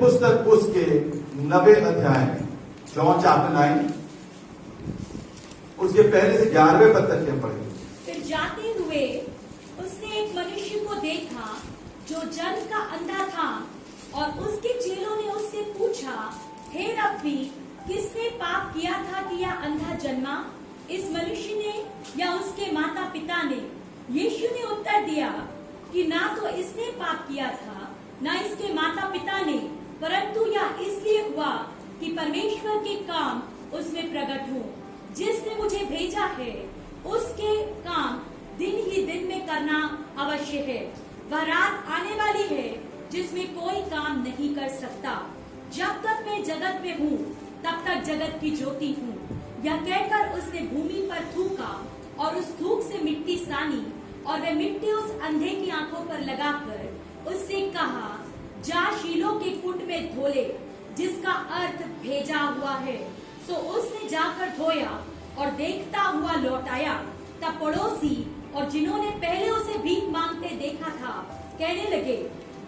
पुस्तक उसके 90 अध्याय में, जॉन चैप्टर 9 उसके पहले से 11वें पद तक हम पढ़ेंगे। फिर जाते हुए उसने एक मनुष्य को देखा जो जन्म का अंधा था, और उसके चेलों ने उससे पूछा, हे रब्बी, किसने पाप किया था कि यह अंधा जन्मा, इस मनुष्य ने या उसके माता पिता ने? यीशु ने उत्तर दिया कि ना तो इसने पाप किया था, ना इसके माता पिता ने, परंतु यह इसलिए हुआ कि परमेश्वर के काम उसमें प्रकट हो। जिसने मुझे भेजा है उसके काम दिन ही दिन में करना अवश्य है। वह रात आने वाली है जिसमें कोई काम नहीं कर सकता। जब तक मैं जगत में हूँ तब तक जगत की ज्योति हूँ। यह कहकर उसने भूमि पर थूका और उस थूक से मिट्टी सानी, और वह मिट्टी उस अंधे की आंखों पर लगाकर उससे कहा, जा शीलो के कुंड में धो ले, जिसका अर्थ भेजा हुआ है। सो उसने जाकर धोया और देखता हुआ लौट आया। तब पड़ोसी और जिन्होंने पहले उसे भीख मांगते देखा था कहने लगे,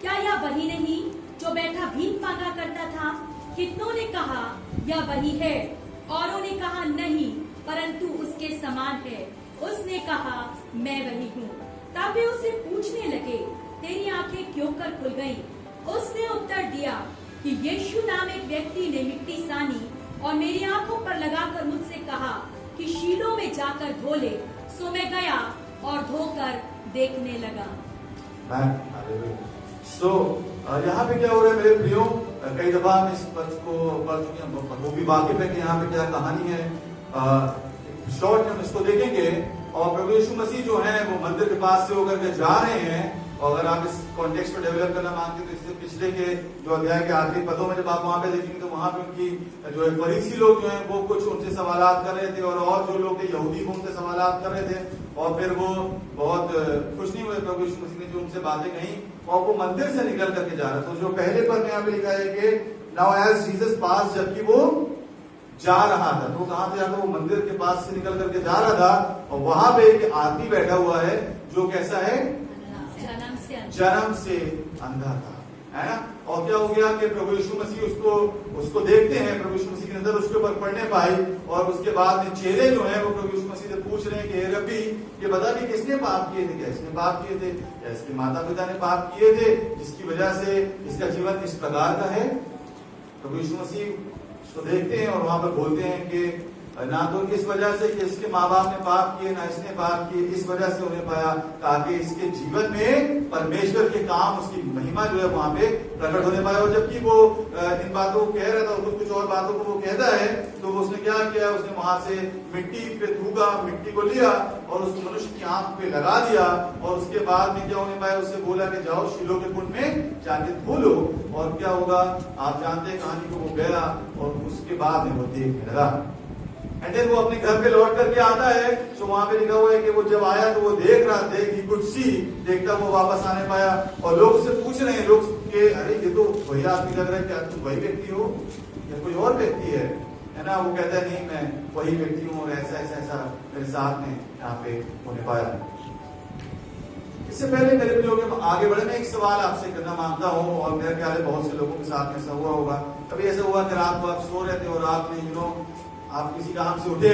क्या यह वही नहीं जो बैठा भीख मांगा करता था? कितनों ने कहा, यह वही है, औरों ने कहा, नहीं, परंतु उसके समान है। उसने कहा, मैं वही हूँ। तब वे उससे पूछने लगे, तेरी आंखें क्यों कर खुल गईं? उसने उत्तर दिया कि यीशु नाम एक व्यक्ति ने मिट्टी सानी और मेरी आंखों पर लगाकर मुझसे कहा कि शीलो में जाकर धो ले। सो मैं गया और धोकर देखने लगा। यहाँ पे क्या हो रहा है मेरे प्रियो, कई दफा हम इस पद को पढ़ चुके हैं, वो भी वाकिफ है कि यहाँ पे क्या कहानी है। शॉर्ट हम इसको देखेंगे। और प्रभु यीशु मसीह जो है वो मंदिर के पास से होकर के जा रहे हैं। और अगर आप इस कॉन्टेक्स्ट को डेवलप करना मांगते हैं तो इससे पिछले के जो अध्याय के आखिरी पदों में जब आप वहां पे देखेंगे तो वहां पे उनकी जो है फरीसी लोग जो हैं वो कुछ उनसे सवालात कर रहे थे, और जो लोग यहूदी वो उनसे सवालात कर रहे थे। और फिर वो बहुत खुश नहीं हुए प्रभु यीशु मसीह ने जो उनसे बातें कही, और वो मंदिर से निकल करके जा रहे थे। जो पहले पद में यहाँ पे लिखा है कि नाउ एज जीसस पास, जबकि वो जा रहा था, तो कहां से जाकर वो मंदिर के पास से निकल करके जा रहा था। और वहां पे एक आदमी बैठा हुआ है जो कैसा है, जन्म से अंधा था, है ना। और क्या हो गया कि प्रभु यीशु मसीह उसको देखते हैं, प्रभु यीशु मसीह की नजर उसके ऊपर पड़ने पाई। और उसके बाद में चेले जो है वो प्रभु यीशु मसीह से पूछ रहे हैं कि हे रब्बी, ये बता कि किसने पाप किए थे? क्या इसने पाप किए थे या इसके माता पिता ने पाप किए थे जिसकी वजह से इसका जीवन इस प्रकार का है? प्रभु यीशु मसीह तो देखते हैं और वहां पर बोलते हैं कि ना तो इस वजह से कि इसके माँ बाप ने पाप किए, ना इसने पाप किए, इस वजह से उन्हें पाया ताकि इसके जीवन में परमेश्वर के काम, उसकी महिमा जो है वहां पे प्रकट होने पाए। और जबकि वो इन बातों को कह रहा था, कुछ और बातों को वो कहता है, तो उसने क्या किया, उसने वहां से मिट्टी पे थूका, मिट्टी को लिया और उस मनुष्य की आंख पे लगा दिया। और उसके बाद में क्या होने पाया, उससे बोला कि जाओ शीलो के कुंड में जाके धो लो। और क्या होगा आप जानते हैं कहानी को। वो गया और उसके बाद में वो देखने लगा। एंड देन वो अपने घर पे लौट करके आता है। तो वहां पे लिखा हुआ है कि वो जब आया तो वो देख रहा, ही कुड सी, देखता वो वापस आने पाया। और लोग उससे पूछ रहे हैं, लोग कि अरे ये तो वही आदमी लग रहा है, क्या तुम वही व्यक्ति हो या कोई और व्यक्ति है ना। वो कहता है नहीं, मैं वही व्यक्ति हूँ और ऐसा ऐसा ऐसा मेरे साथ में यहाँ पे होने पाया। इससे पहले मेरे लोग आगे बढ़े, मैं एक सवाल आपसे करना मांगता हूँ, और मेरे ख्याल है बहुत से लोगों के साथ में ऐसा हुआ होगा। कभी ऐसा हुआ कि रात को आप सो रहे थे और आपने आप किसी काम से उठे,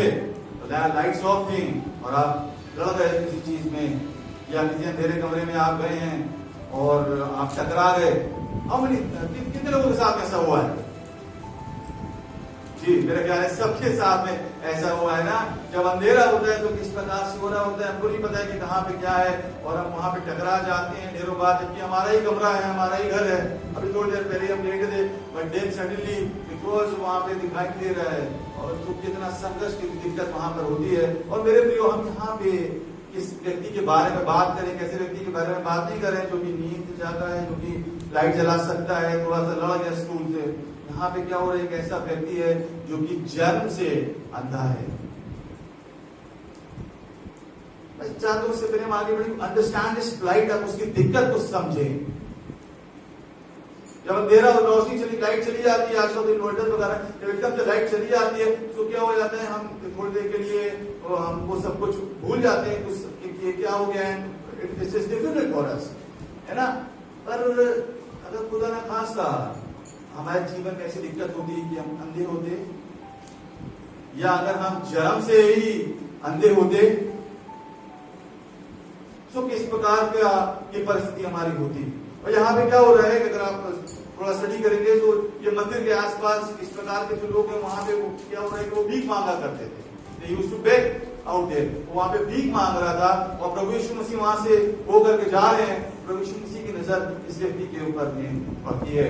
लाइट्स ऑफ थी और आप लड़ गए किसी चीज में, या किसी अंधेरे कमरे में आप गए हैं और आप टकरा गए। कितने लोगों के साथ ऐसा हुआ है? जी, मेरे ख्याल है सबके साथ में ऐसा हुआ है ना। जब अंधेरा होता है तो किस प्रकार से हो रहा होता है, हमको नहीं पता है कि कहाँ पे क्या है, और हम वहां पे टकरा जाते हैं ढेरों बार, जबकि हमारा ही कमरा है, हमारा ही घर है। अभी थोड़ी देर पहले हम लेटे थे, बट देन सडनली बिकॉज वहां पे दिखाई दे रहा है, और तो कितना संघर्ष की दिक्कत वहां पर होती है। और मेरे प्रियो, हम यहाँ पे किस व्यक्ति के बारे में बात करें, कैसे व्यक्ति के बारे में बात नहीं करें जो कि नींद से जाता है, जो कि लाइट जला सकता है, थोड़ा सा लड़ गया स्टूल से। यहाँ पे क्या हो रहा है, एक ऐसा व्यक्ति है जो कि जन्म से अंधा है। मैं चाहता हूं उससे पहले हम आगे बढ़े, अंडरस्टैंड दिस plight, आप उसकी दिक्कत को समझे। जब अंधेरा और रोशनी चली, लाइट चली जाती है, आजकल तो इन्वर्टर वगैरह, जब एकदम से लाइट चली जाती है तो क्या हो जाता है, हम थोड़ी देर के लिए हम वो सब कुछ भूल जाते हैं, कुछ ये क्या हो गया है, it is difficult for us, है ना। पर अगर खुदा ना खास्ता हमारे जीवन में ऐसी दिक्कत होती है कि हम अंधे होते, या अगर हम जन्म से ही अंधे होते तो किस प्रकार का ये परिस्थिति हमारी होती। और यहाँ पे क्या हो रहा है कि अगर आप थोड़ा स्टडी करेंगे तो ये मंदिर के आसपास इस प्रकार के जो लोग हैं वहां पे क्या हो रहा है कि वो भीख मांगा करते थे। They used to beg out there। वहां पे भीख मांग रहा था और प्रभु यीशु मसीह वहां से होकर के जा रहे हैं। प्रभु यीशु मसीह की नजर इस व्यक्ति के ऊपर में पड़ती है।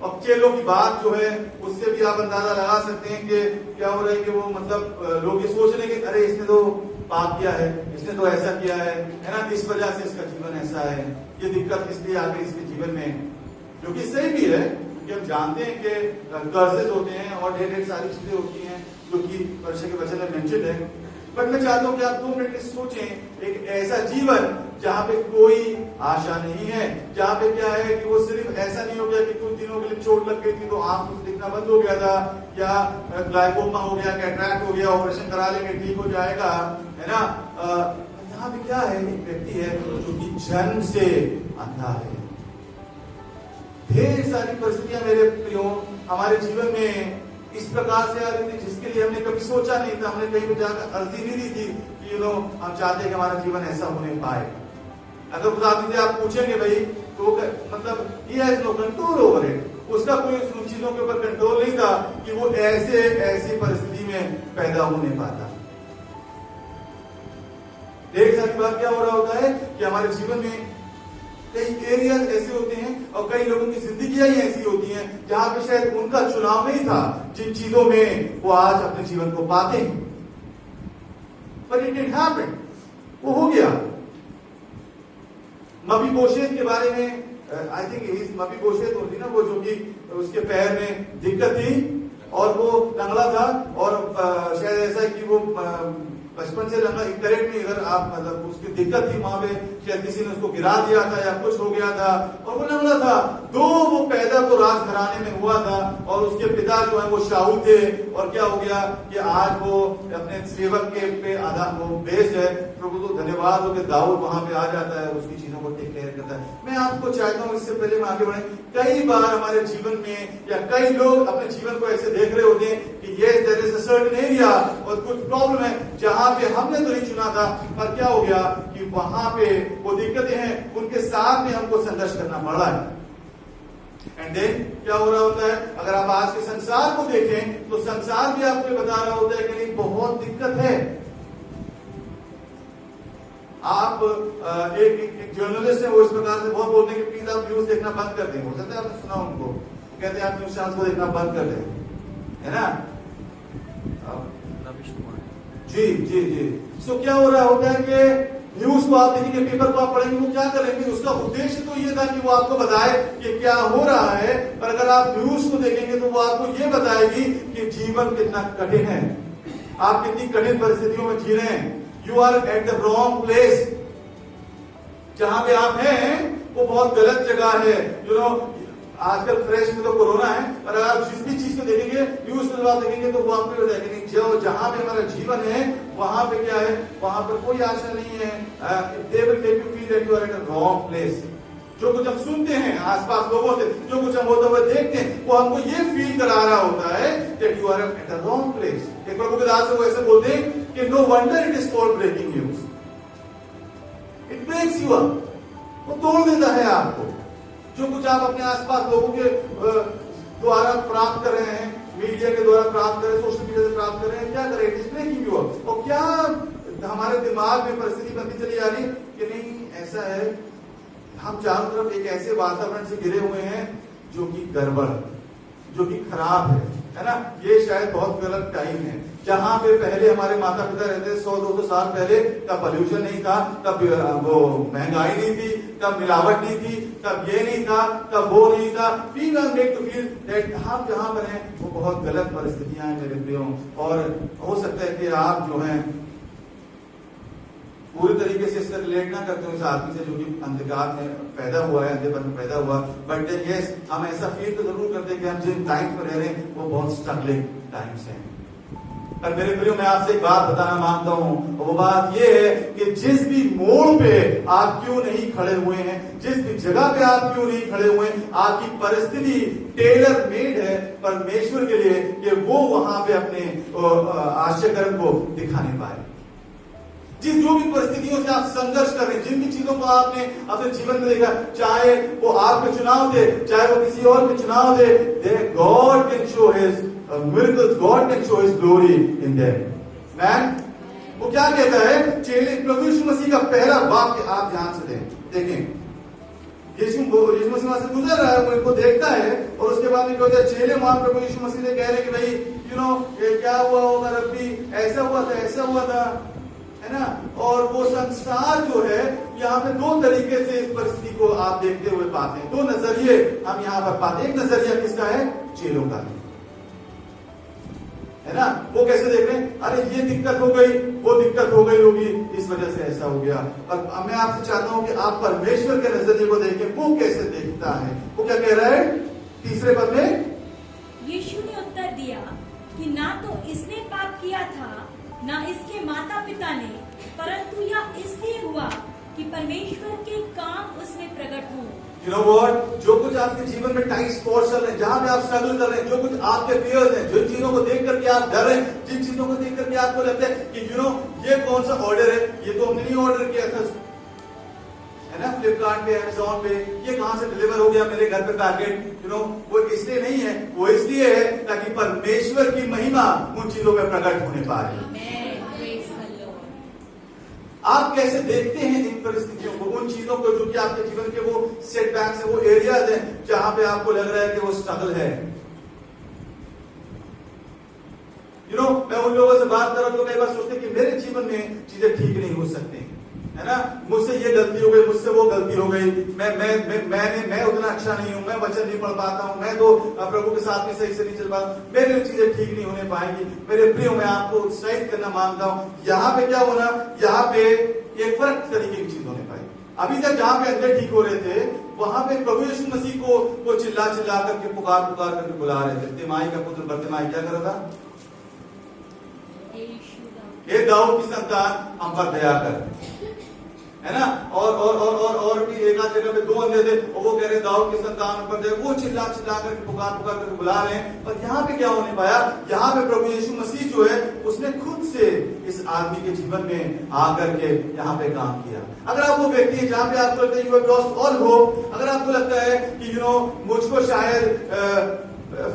अब चेलों की बात जो है उससे भी आप अंदाजा लगा सकते हैं कि क्या हो रहा है कि वो मतलब लोग ये सोच रहे हैं कि अरे इसने तो पाप किया है, इसने तो ऐसा किया है ना, इस वजह से इसका जीवन ऐसा है, ये दिक्कत इसलिए आ गई इसके जीवन में, जो कि सही भी है क्योंकि हम जानते हैं कि कर्जेस होते हैं और ढेर सारी चीजें होती हैं जो कि परमेश्वर के वचन में मेंशन है। बट मैं चाहता हूं कि आप 2 मिनट सोचें एक ऐसा जीवन जहां पे कोई आशा नहीं है, जहां पे क्या है कि वो सिर्फ ऐसा नहीं हो गया कि कुछ दिनों के लिए चोट लग गई थी तो आंख से दिखना बंद हो गया था, या ग्लाइकोमा हो गया, कैटरैक्ट हो गया, ऑपरेशन करा लेंगे ठीक हो जाएगा, है ना। यहाँ पे क्या है, एक व्यक्ति है जो कि जन्म से अंधा है। ढेर सारी परिस्थितियां मेरे प्रियो हमारे जीवन में इस प्रकार से आ रही थी जिसके लिए हमने कभी सोचा नहीं था, हमने कहीं पे जाकर अर्जी नहीं दी थी कि हम चाहते हैं कि हमारा जीवन ऐसा होने पाए। अगर उस आदमी से आप पूछेंगे भाई तो मतलब ही has no control over it, उसका कोई उन चीजों के ऊपर कंट्रोल नहीं था कि वो ऐसी परिस्थिति में पैदा होने पाता। ढेर सारी बात क्या हो रहा होता है कि हमारे जीवन में कई एरियाज ऐसे होते हैं और कई लोगों की जिंदगियां ही ऐसी होती हैं जहां पे शायद उनका चुनाव नहीं था, जिन चीजों में वो आज अपने जीवन को पाते हैं। But it did happen, वो हो गया। मबीबोशेत के बारे में आई थिंक मबीबोशेत होती ना, वो जो कि उसके पैर में दिक्कत थी और वो लंगड़ा था और शायद ऐसा है कि वो बचपन से लंगड़ा, करेक्ट नहीं, अगर आप मतलब उसकी दिक्कत थी वहां पे, शायद किसी ने उसको गिरा दिया था या कुछ हो गया था और वो लंगड़ा था। वो पैदा तो राजघराने में हुआ था और उसके पिता जो है वो शाऊल थे, और क्या हो गया कि आज वो अपने सेवक के पे आधा वो बेस्ड है। प्रभु तो धन्यवाद हो कि दाऊद वहां पे आ जाता है, उसकी चीजों को टेक केयर करता है। मैं आपको चाहता हूँ इससे पहले मैं आगे बढ़े, कई बार हमारे जीवन में या कई लोग अपने जीवन को ऐसे देख रहे होते हैं कि ये there is a certain area और कुछ प्रॉब्लम है जहां पे हमने तो नहीं चुना था, पर क्या हो गया कि वहां पे वो दिक्कतें हैं, उनके साथ में हमको संघर्ष करना पड़ रहा है। एंड देन क्या हो रहा होता है, अगर आप आज के संसार को देखें तो संसार भी आपको बता रहा होता है कि नहीं बहुत दिक्कत है। आप एक जर्नलिस्ट है, वो इस प्रकार से बहुत बोलते हैं कि प्लीज आप न्यूज देखना बंद कर दें। हो सकता है आपने सुना उनको, कहते हैं आप न्यूज चैनल को देखना बंद कर दें, है ना। जी जी जी। सो क्या हो रहा होता है कि न्यूज को आप देखेंगे, पेपर को आप पढ़ेंगे, वो क्या करेंगे, उसका उद्देश्य तो ये था कि वो आपको बताए कि क्या हो रहा है, पर अगर आप न्यूज को देखेंगे तो वो आपको ये बताएगी कि जीवन कितना कठिन है, आप कितनी कठिन परिस्थितियों में जी रहे हैं। You are at the wrong place, जहां पे आप हैं वो बहुत गलत जगह है। आजकल फ्रेश में तो कोरोना है, पर अगर आप जिस भी चीज को देखेंगे, न्यूज में आप देखेंगे तो वो आपको बताएंगे नहीं, जो जहां पे हमारा जीवन है वहां पे क्या है, वहां पर कोई आशा नहीं है। They will make you feel that you are at a wrong place. जो कुछ हम सुनते हैं आसपास लोगों से, जो कुछ हम होते हुए देखते हैं, वो हमको ये फील करा रहा होता है that you are at a wrong place. एक प्रभु के दास वो ऐसे बोलते हैं कि no wonder it is called breaking news, it breaks you up, वो तोड़ देता है आपको। जो कुछ आप अपने आसपास लोगों के द्वारा प्राप्त कर रहे हैं, मीडिया के द्वारा प्राप्त कर रहे हैं, सोशल मीडिया से प्राप्त कर रहे हैं, क्या करें, it is breaking you up. और क्या हमारे दिमाग में परिस्थिति बनती चली जा रही है कि नहीं ऐसा है, हम चारों तरफ एक ऐसे वातावरण से घिरे हुए हैं जो कि गड़बड़, जो कि खराब है ना। ये शायद बहुत गलत टाइम है, जहां पे पहले हमारे माता पिता रहते 100-200 साल पहले, तब पॉल्यूशन नहीं था, तब वो महंगाई नहीं थी, तब मिलावट नहीं थी, तब ये नहीं था, तब वो नहीं था। We will make to feel that हम जहां पर हैं वो बहुत गलत परिस्थितियां हैं मेरे प्रियो। और हो सकता है कि आप जो हैं पूरी तरीके से इससे रिलेट ना करते हो इस आदमी से जो कि अंधकार में पैदा हुआ है, अंधेपन में पैदा हुआ, बट यस हम ऐसा फील तो जरूर करते हैं कि हम जिन टाइम्स में रह रहे हैं वो बहुत स्ट्रगलिंग टाइम्स हैं। पर मेरे प्रियो, मैं आपसे एक बात बताना मांगता हूं, और वो बात ये है कि जिस भी मोड़ पे आप क्यों नहीं खड़े हुए हैं, जिस भी जगह पे आप क्यों नहीं खड़े हुए हैं, आपकी परिस्थिति टेलर मेड है परमेश्वर के लिए कि वो वहां पे अपने आश्चर्य कर्म को दिखाने पाए। जिस जो भी परिस्थितियों से आप संघर्ष कर रहे हैं, जिन भी चीजों को आपने अपने जीवन में देखा, चाहे वो आपके चुनाव थे, चाहे वो किसी और के चुनाव थे, God can show his miracles, God can show His glory in them. Man, वो क्या कहता है? चेले प्रभु यीशु मसीह का पहला वाक्य आप ध्यान से देखें। यीशु मसीह वहां से गुजर रहा है, वो इनको देखता है, और उसके बाद में क्या होता है? चेले वहां प्रभु यीशु मसीह से कह रहे हैं कि भाई ये क्या हुआ होगा रब्बी, ऐसा हुआ था, ऐसा हुआ था, है ना। और वो संसार जो है, यहाँ पे दो तरीके से इस परिस्थिति को आप देखते हुए पाते हैं। दो नजरिए हम यहाँ पर पाते हैं। एक नजरिया किसका है? चेलों का है ना। वो कैसे देख रहे हैं? अरे ये दिक्कत हो गई, वो दिक्कत हो गई होगी, इस वजह से ऐसा हो गया। और मैं आपसे चाहता हूं कि आप परमेश्वर के नजरिए को देखें, वो कैसे देखता है। वो क्या कह रहा है तीसरे पद में? यीशु ने उत्तर दिया कि ना तो इसने पाप किया था, ना इसके माता पिता ने, परंतु यह इसलिए हुआ कि परमेश्वर के काम उसमें प्रकट हों। You know what? जो कुछ आपके जीवन में टाइट स्पॉट चल रहे हैं, जहां पे आप स्ट्रगल कर रहे हैं, जो कुछ आपके फियर्स हैं, जिन चीजों को देख करके आप डर रहे हैं, जिन चीजों को देख करके आपको लगता है कि ये कौन सा ऑर्डर है, ये तो हमने नहीं ऑर्डर किया था, है ना, फ्लिपकार्ट पे, अमेजोन पे, ये कहां से डिलीवर हो गया मेरे घर पे पैकेट, वो इसलिए नहीं है, वो इसलिए है ताकि परमेश्वर की महिमा उन चीजों में प्रकट होने पाए। आप कैसे देखते हैं इन परिस्थितियों को, उन चीजों को जो कि आपके जीवन के वो सेटबैक्स है, वो एरियाज हैं जहां पे आपको लग रहा है कि वो स्ट्रगल है। मैं उन लोगों से बात कर रहा हूं तो कई बार सोचते हैं कि मेरे जीवन में चीजें ठीक नहीं हो सकती, है ना, मुझसे ये गलती हो गई, मुझसे वो गलती हो गई, मैं उतना अच्छा नहीं हूं, मैं वचन नहीं पढ़ पाता हूं, मैं तो प्रभु के साथ में सही से नहीं चल पाता, मेरे लिए चीजें ठीक नहीं होने पाएंगी। मेरे प्रियो, मैं आपको उत्साहित करना मांगता हूं, यहाँ पे क्या होना, यहाँ पे एक फर्क तरीके की चीज होने पाई। अभी तक जहां पे अंदर ठीक हो रहे थे, वहां पे प्रभु यीशु मसीह को वो चिल्ला चिल्ला करके पुकार करके बुला रहे थे। तिमाई का पुत्र बरतिमाई क्या कर रहा था? हे दाऊद की संतान, हम पर दया कर, है ना। और भी एक आध जगह पे दो अंधे थे, और वो कह रहे दाऊद की संतान पर दया, वो चिल्ला चिल्ला करके पुकार करके बुला रहे हैं। पर यहाँ पे क्या होने पाया? यहाँ पे प्रभु यीशु मसीह जो है, उसने खुद से इस आदमी के जीवन में आकर के यहाँ पे काम किया। अगर आप वो व्यक्ति है जहाँ पे आपको लगता है you have lost all hope, अगर आपको लगता है कि मुझको शायद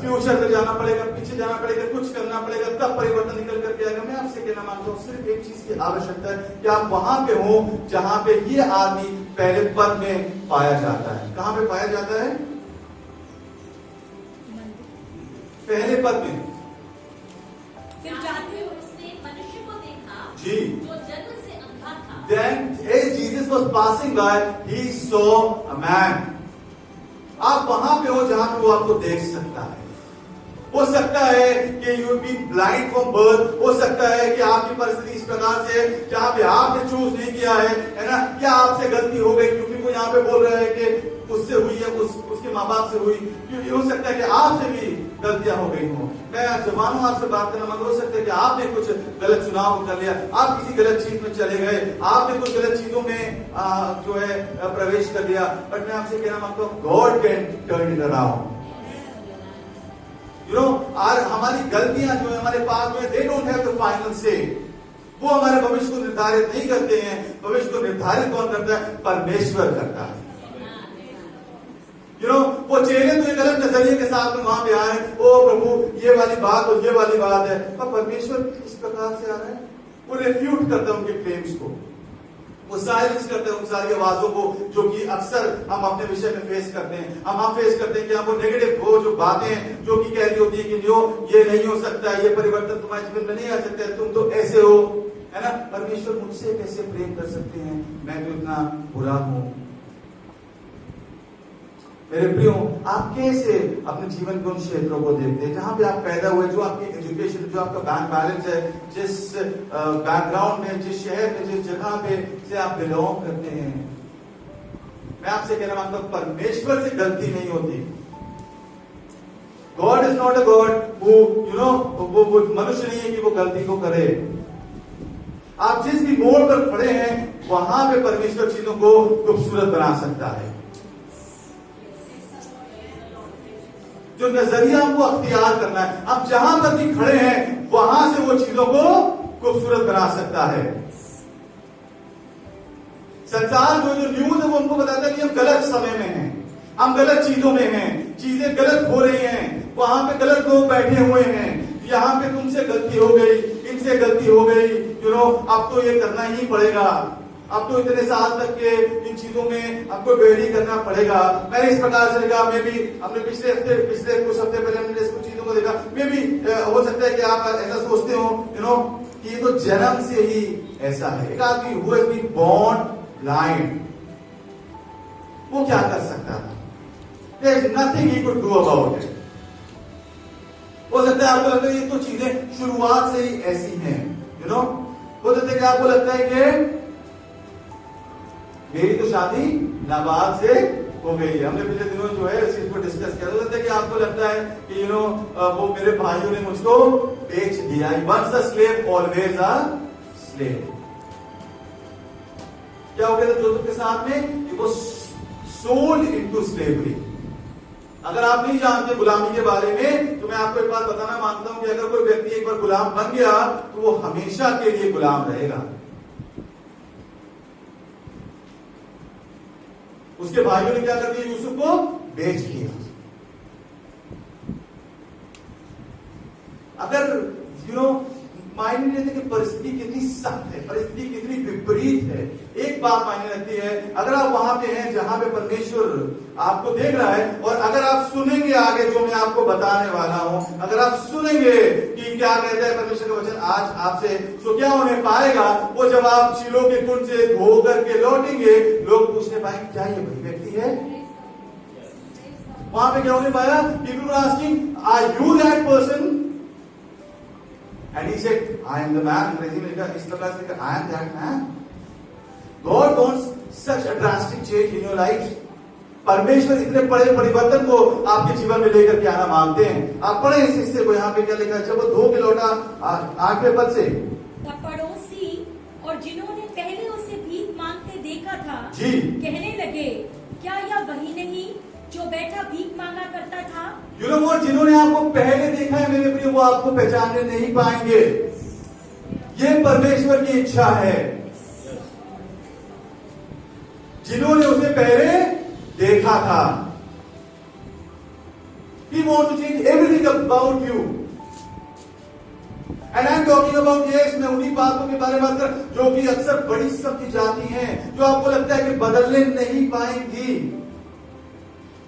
फ्यूचर में जाना पड़ेगा, पीछे जाना पड़ेगा, कुछ करना पड़ेगा, तब परिवर्तन निकल करके आएगा, मैं आपसे कहना मांगता हूँ, सिर्फ एक चीज की आवश्यकता है कि आप वहां पे हो जहां पे ये आदमी पहले पद में पाया जाता है। कहां पे पाया जाता है? पहले पद में। फिर जाते हुए उसने मनुष्य को देखा जी, जो जन्म से अंधा था। Then as Jesus was passing by, he saw a man. आप वहां पे हो जहां पे वो आपको देख सकता है। हो सकता है कि you be blind from birth, हो सकता है कि आपकी परिस्थिति इस प्रकार से जहां पे आपने चूज नहीं किया है ना, क्या आपसे गलती हो गई, क्योंकि वो यहाँ पे बोल रहा है कि उससे हुई है, उसके माँ बाप से हुई, क्योंकि हो सकता है कि आपसे भी गलतियां हो गई हो। मैं जवानों आपसे बात करना, मगर हो सकता है कि आपने कुछ गलत चुनाव कर लिया, आप किसी गलत चीज में चले गए, आपने कुछ गलत चीजों में जो है प्रवेश कर लिया। बट मैं आपसे कहना मांगता हूँ, God can turn it around. और हमारी गलतियां जो है हमारे पास में, they don't have the final से। वो हमारे भविष्य को निर्धारित नहीं करते हैं। भविष्य को निर्धारित कौन करता है? परमेश्वर करता है। वो चेले तो एक अलग नजरिए के साथ में वहां पे आए, ओ प्रभु ये वाली बात और ये वाली बात है, पर परमेश्वर किस प्रकार से आ रहा है? वो रिफ्यूट करता है उनके क्लेम्स को, वो साइलेंस करते हैं उन सारी आवाजों को जो कि अक्सर हम अपने विषय में फेस करते हैं। हम फेस करते हैं कि हमको नेगेटिव वो जो बातें जो कि कह रही होती है कि ये नहीं हो सकता, ये परिवर्तन तुम्हारे जीवन में नहीं आ सकता, तुम तो ऐसे हो, है ना, परमेश्वर मुझसे कैसे प्रेम कर सकते हैं, मैं तो इतना बुरा हूं। मेरे प्रियो, आप कैसे अपने जीवन के उन क्षेत्रों को देखते हैं जहां पे आप पैदा हुए, जो आपकी एजुकेशन, जो आपका बैंक बैलेंस है, जिस बैकग्राउंड में, जिस शहर में, जिस जगह पे से आप बिलोंग करते हैं। मैं आपसे कहना मांगता हूं, परमेश्वर से गलती नहीं होती। God is not a God वो वो मनुष्य नहीं है कि वो गलती को करे। आप जिस भी मोड़ पर खड़े हैं वहां पे परमेश्वर चीजों को खूबसूरत बना सकता है। जो नजरिया हमको अख्तियार करना है, आप जहां पर भी खड़े हैं वहां से वो चीजों को खूबसूरत बना सकता है। संसार जो न्यूज है वो हमको बताता है कि हम गलत समय में हैं, हम गलत चीजों में हैं, चीजें गलत हो रही हैं, वहां पे गलत लोग बैठे हुए हैं, यहाँ पे तुमसे गलती हो गई, इनसे गलती हो गई, अब तो ये करना ही पड़ेगा, अब तो इतने साल तक के इन चीजों में आपको बेड़ी करना पड़ेगा। मैंने इस प्रकार से देखा, मैं भी हमने पिछले कुछ हफ्ते पहले हमने कुछ चीजों को देखा, मैं भी हो सकता है कि आप ऐसा सोचते हो कि ये तो जन्म से ही ऐसा है। एक आदमी who has been born blind, वो क्या कर सकता था? There is nothing he could do about it. हो सकता है आपको लगता है ये तो चीजें शुरुआत से ही ऐसी हैं, हो सकता है कि आपको लगता है कि मेरी तो शादी नाबाद से हो गई है। हमने पिछले दिनों जो है इस चीज को डिस्कस किया। हो सकता है कि आपको लगता है कि वो मेरे भाइयों ने मुझको बेच दिया। Once a slave always a slave. क्या हो गया था जोसेफ के साथ में? वो सोल्ड इनटू स्लेवरी। अगर आप नहीं जानते गुलामी के बारे में तो मैं आपको एक बात बताना मांगता हूं कि अगर कोई व्यक्ति एक बार गुलाम बन गया तो वो हमेशा के लिए गुलाम रहेगा। उसके भाइयों ने क्या कर दिया? यूसुफ को बेच दिया। अगर मायने नहीं रखती कि परिस्थिति कितनी सख्त है, परिस्थिति कितनी विपरीत है। एक बात मायने रखती है, अगर आप वहां पे हैं जहां पे परमेश्वर आपको देख रहा है और अगर आप सुनेंगे आगे जो मैं आपको बताने वाला हूं, अगर आप सुनेंगे कि क्या कहता है परमेश्वर का वचन आज आपसे, तो क्या होने पाएगा? वो जब आप शीलो के कुंड से धो करके लौटेंगे, लोग पूछने पाएंगे क्या ये वही व्यक्ति है? वहां पे क्या होने पाया? People were asking are you that person? And he said, I am the man. इस प्रकार से I am that man. God wants such a drastic change in your life. परमेश्वर इतने बड़े परिवर्तन को आपके जीवन में लेकर के आना मांगते हैं। आप पढ़े इस हिस्से को, यहाँ पे क्या लिखा है? जब वो धो के लौटा 8वें पद से, तब पड़ोसी और जिन्होंने पहले उसे भीख मांगते देखा था जी कहने लगे, क्या यह वही नहीं जो बैठा भीख मांगा करता था? वो जिन्होंने आपको पहले देखा है मेरे प्रिय, वो आपको पहचानने नहीं पाएंगे। ये परमेश्वर की इच्छा है। जिन्होंने उसे पहले देखा था, He wants to change everything about you. And I'm talking about yes, मैं उन्हीं बातों के बारे में बात कर जो कि अक्सर बड़ी सख्त जाती हैं, जो आपको लगता है कि बदलने नहीं पाएंगी।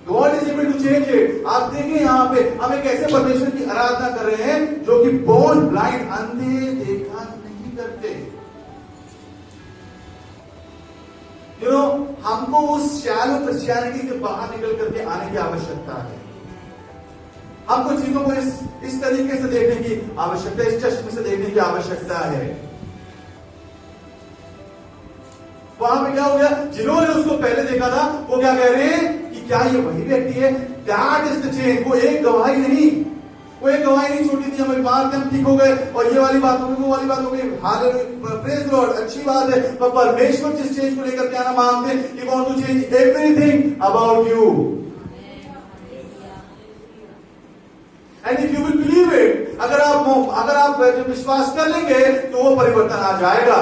God is able to change it. आप देखिए यहाँ पे हम एक ऐसे परमेश्वर की आराधना कर रहे हैं जो कि born blind, अंधे देखा नहीं करते। हमको उस शैलो क्रिश्चियनिटी से बाहर निकल करके आने की आवश्यकता है। हमको चीजों को इस तरीके से देखने की आवश्यकता है, इस चश्मे से देखने की आवश्यकता है। वहां पे क्या हो गया? जिन्होंने उसको पहले देखा था वो क्या कह रहे हैं कि क्या ये वही व्यक्ति है? That is the change. वो एक गवाही नहीं, वो एक गवाही नहीं छोटी थी, हम बात हम ठीक हो गए और ये वाली बात हो गई, वो वाली बात हो गई, हालेलुया, प्रेज लॉर्ड, अच्छी बात है। पर परमेश्वर जिस चेंज को लेकर के आना मांगते हैं, he want to change everything about you. And if you will believe it, अगर आप विश्वास कर लेंगे तो वो परिवर्तन आ जाएगा।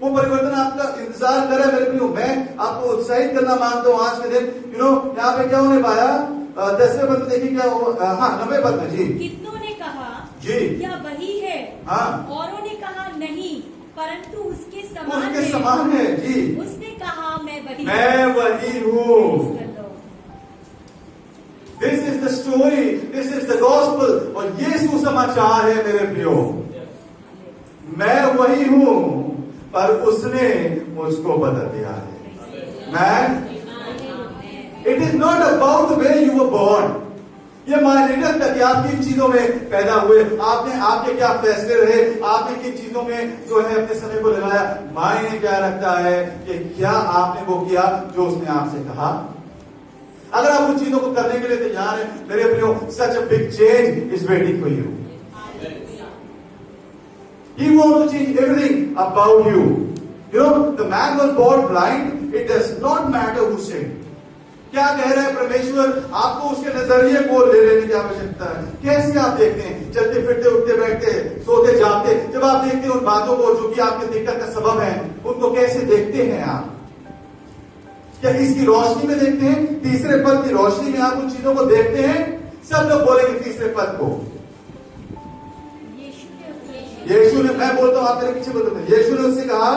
वो परिवर्तन आपका इंतजार कर रहा है मेरे प्रियो। मैं आपको उत्साहित करना मांगता हूं आज के दिन। यहाँ पे क्या होने पाया? 10वें पद में देखिए क्या हो। 9वें पद में जी, कितनों ने कहा जी क्या वही है? हाँ, औरों ने कहा नहीं, परंतु उसके उसके समान है जी। उसने कहा मैं वही हूँ। This is the story, this is the gospel. और ये सुसमाचार है मेरे प्रियो। मैं वही हूँ पर उसने मुझको बदल दिया है। मैं it is not about the way you were born. ये मायने नहीं रखता कि आप किन चीजों में पैदा हुए, आपने आपके क्या फैसले रहे, आपने किन चीजों में जो है अपने समय को लगाया। मायने क्या रखता है कि क्या आपने वो किया जो उसने आपसे कहा। अगर आप उन चीजों को करने के लिए तैयार हैं, मेरे प्रियो, such a big change is waiting for you. He wants to change everything about you. You know, the man was born blind. It does not matter who sinned. क्या कह रहा है परमेश्वर? आपको उसके नजरिए को ले लेने की आवश्यकता है। कैसे आप देखते हैं, चलते फिरते, उठते बैठते, सोते जागते, जब आप देखते हैं उन बातों को जो कि आपके दिक्कत का सबब है, उनको कैसे देखते हैं आप? क्या इसकी रोशनी में देखते हैं? तीसरे पद की रोशनी में आप उन चीजों को देखते हैं? सब लोग बोलेंगे तीसरे पद को। यीशु ने, मैं बोलता हूं, आप मेरे पीछे बोलते हैं, यीशु ने उससे कहा,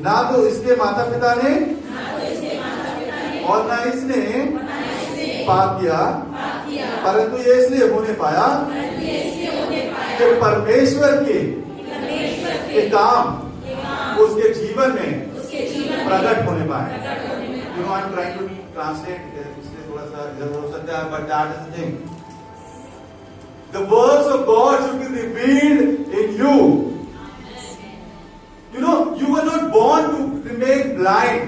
ना तो इसके माता पिता ने और ना इसने पाप किया, परंतु ये इसलिए होने पाया कि परमेश्वर के काम उसके जीवन में प्रकट होने पाए। You know, I am trying to translate, इसलिए थोड़ा सा इधर हो सकता है, but that is the thing. The words of God should be revealed in you. You know, you were not born to remain blind.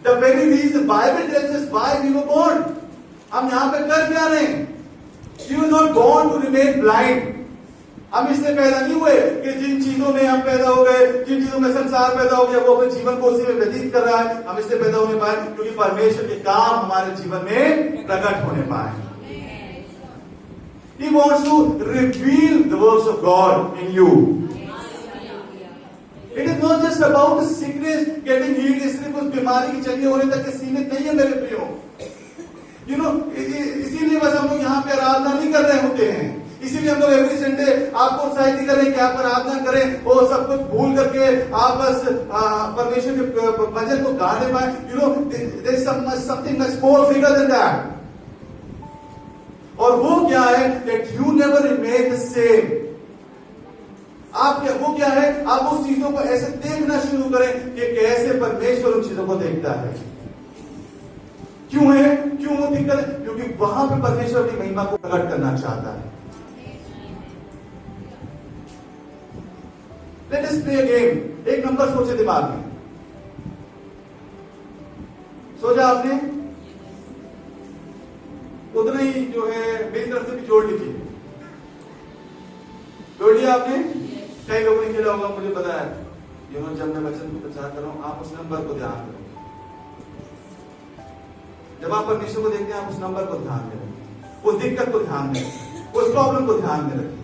The very reason Bible tells us why we were born. हम यहाँ पे कर क्या रहे हैं? You were not born to remain blind. हम इसलिए पैदा नहीं हुए कि जिन चीजों में हम पैदा हो गए, जिन चीजों में संसार पैदा हो गया, वो अपने जीवन को उसी में व्यतीत कर रहा है। हम इसलिए पैदा होने पाए क्योंकि परमेश्वर के काम हमारे जीवन में प्रकट होने पाए। He wants to reveal the works of God in you. It is not just about the sickness getting healed. इस सिर्फ उस बीमारी की चंगे होने तक के सीमित नहीं है मेरे प्रियो। You know, इसीलिए बस हम लोग यहाँ पे आराधना नहीं कर रहे होते हैं। इसीलिए हम लोग एवरी संडे आपको उत्साहित नहीं कर रहे हैं कि आप आराधना करें, वो सब कुछ भूल करके आप बस परमेश्वर के भजन को गाने पाए। You know, there is something much more bigger than that. और वो क्या है? that you never remain the same. आप क्या, वो क्या है? आप उस चीजों को ऐसे देखना शुरू करें कि कैसे परमेश्वर उन चीजों को देखता है। क्यों है? क्यों वो दिक्कत है? क्योंकि वहां पे परमेश्वर की महिमा को प्रकट करना चाहता है। Let us play a game. एक नंबर सोचे दिमाग में, सोचा आपने? उतना ही जो है मेरी तरफ से भी जोड़ लीजिए। जोड़ लिया आपने? कई लोगों ने खेला होगा, मुझे पता है। जब मैं वचन को प्रचार कर रहा हूं, आप उस नंबर को ध्यान करो। जब आप परमेश्वर को देखते हैं, आप उस नंबर को ध्यान में रखिए, उस दिक्कत को ध्यान में रखिए, उस प्रॉब्लम को ध्यान में रखिए।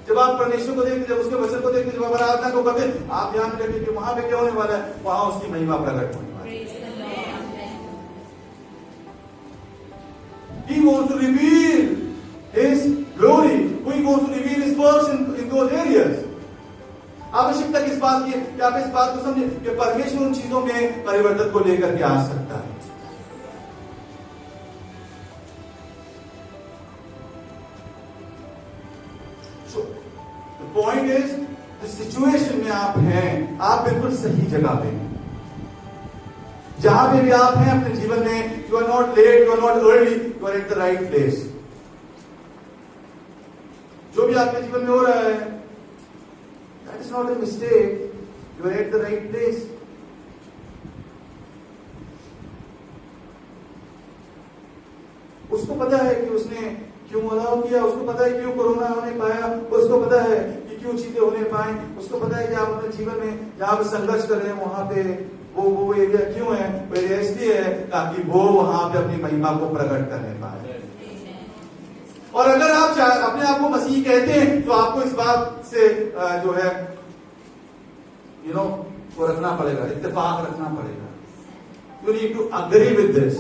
जब आप परमेश्वर को देखते, जब उसके वचन को देखते, जब आप आराधना को करते, आप ध्यान में रखिए कि वहां पे क्या होने वाला है, वहां उसकी महिमा प्रकट होने वाली है। He wants to reveal His glory. He wants to reveal His works in those areas. आवश्यकता किस बात की है कि आप इस बात को समझे कि परमेश्वर उन चीजों में परिवर्तन को लेकर के आ सकता है। So the point is, the situation में आप हैं, आप बिल्कुल सही जगह पे हैं। जहां पे भी आप हैं अपने जीवन में, you are not late, you are not early, you are at the right place. जो भी आपके जीवन में हो रहा है, that is not a mistake, you are at the right place. उसको पता है कि उसने क्यों अलाउ किया, उसको पता है क्यों कोरोना होने पाया, उसको पता है कि क्यों चीजें होने पाए, उसको पता है कि आप अपने जीवन में जहां पे संघर्ष कर रहे हैं, वहां पे वो एरिया क्यों है, वो एरिया इसलिए है ताकि वो वहां पे अपनी महिमा को प्रकट करने पाए। और अगर आप अपने आप को मसीह कहते हैं, तो आपको इस बात से जो है वो रखना पड़ेगा, इत्तेफाक रखना पड़ेगा। You need to agree with this.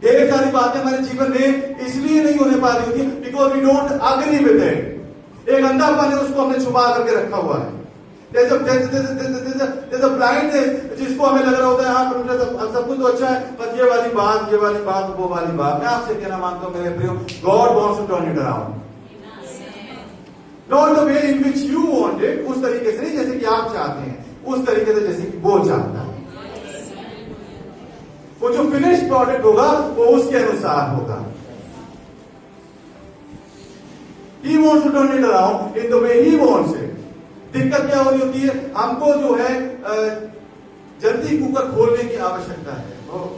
ढेर सारी बातें हमारे जीवन में इसलिए नहीं होने पा रही होती because we don't agree with it. एक अंधापन है, उसको हमने छुपा करके रखा हुआ है। There's a blindness जिसको हमें लग रहा होता है, हाँ पर सब कुछ तो अच्छा है, बस ये वाली बात, वो वाली बात। मैं आपसे कहना मानता हूं मेरे प्रियो, God wants to turn it around. Not the way in which you want it, उस तरीके से नहीं जैसे कि आप चाहते हैं, उस तरीके से जैसे कि वो चाहता है। वो जो फिनिश प्रोडक्ट होगा वो उसके अनुसार होगा। He wants to turn it around in the way he wants it. दिक्कत क्या हो रही होती है, हमको जो है जल्दी कुकर खोलने की आवश्यकता है,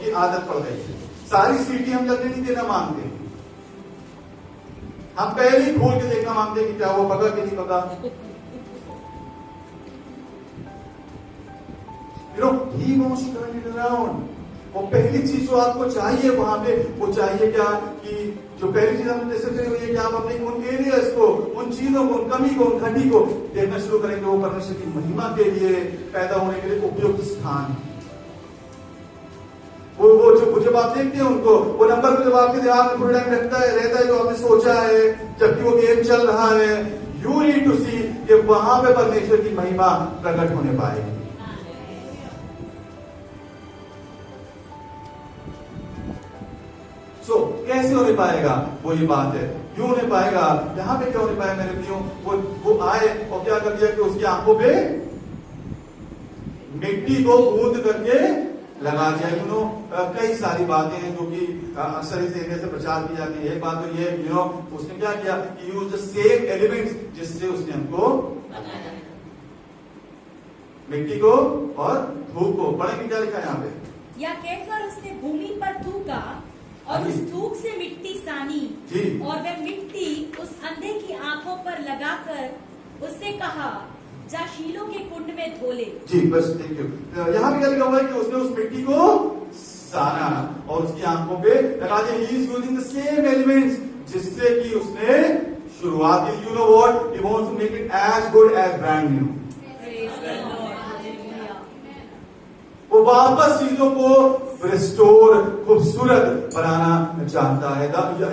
की आदत पड़ गई है। सारी सीटी हम जल्दी नहीं देना मांगते, हम पहले ही खोल के देखना मांगते कि क्या वो पका कि नहीं पका। He wants to turn it around. और पहली चीज जो आपको चाहिए वहां पे, वो चाहिए क्या कि जो पहली चीज हमने डिस्कस करी हुई है कि आप अपने उन एरियाज को, उन चीजों को, उन कमी को, उन घटी को देखना शुरू करेंगे। वो परमेश्वर की महिमा के लिए, पैदा होने के लिए उपयुक्त स्थान। वो जब आप देखते हैं उनको, वो नंबर को जब आपके दिमाग में थोड़ा टाइम रहता है जो आपने सोचा है, जबकि वो गेम चल रहा है, यू नीड टू सी कि वहां पे परमेश्वर की महिमा प्रकट होने पाएगी। कैसे होने पाएगा, वो ये बात है, क्यों होने पाएगा, यहां पे क्या होने पाएगा मेरे प्रियो। वो आए और क्या कर दिया कि उसकी आंखों पे मिट्टी को गूंद करके लगा दिया। कई सारी बातें हैं जो कि अक्सर इस एरिया से प्रचार की जाती है। एक बात तो ये उसने क्या किया कि यूज द सेम एलिमेंट्स जिससे उसने हमको मिट्टी को और धूप को, पढ़ेंगे क्या लिखा है यहाँ पे, या कहकर उसने भूमि पर थूका और उस थूक से मिट्टी सानी जी, और वह मिट्टी उस अंधे की आंखों पर लगाकर उससे कहा, जा शीलो के कुंड में धो ले। जी बस, थैंक यू। यहाँ पे क्या लिखा हुआ है कि उसने उस मिट्टी को साना और उसकी आंखों पे लगा दिया। He is using the same elements जिससे कि उसने शुरुआत की। You know what, he wants to make it as good as brand new. वो वापस चीजों को रिस्टोर, खूबसूरत बनाना चाहता है।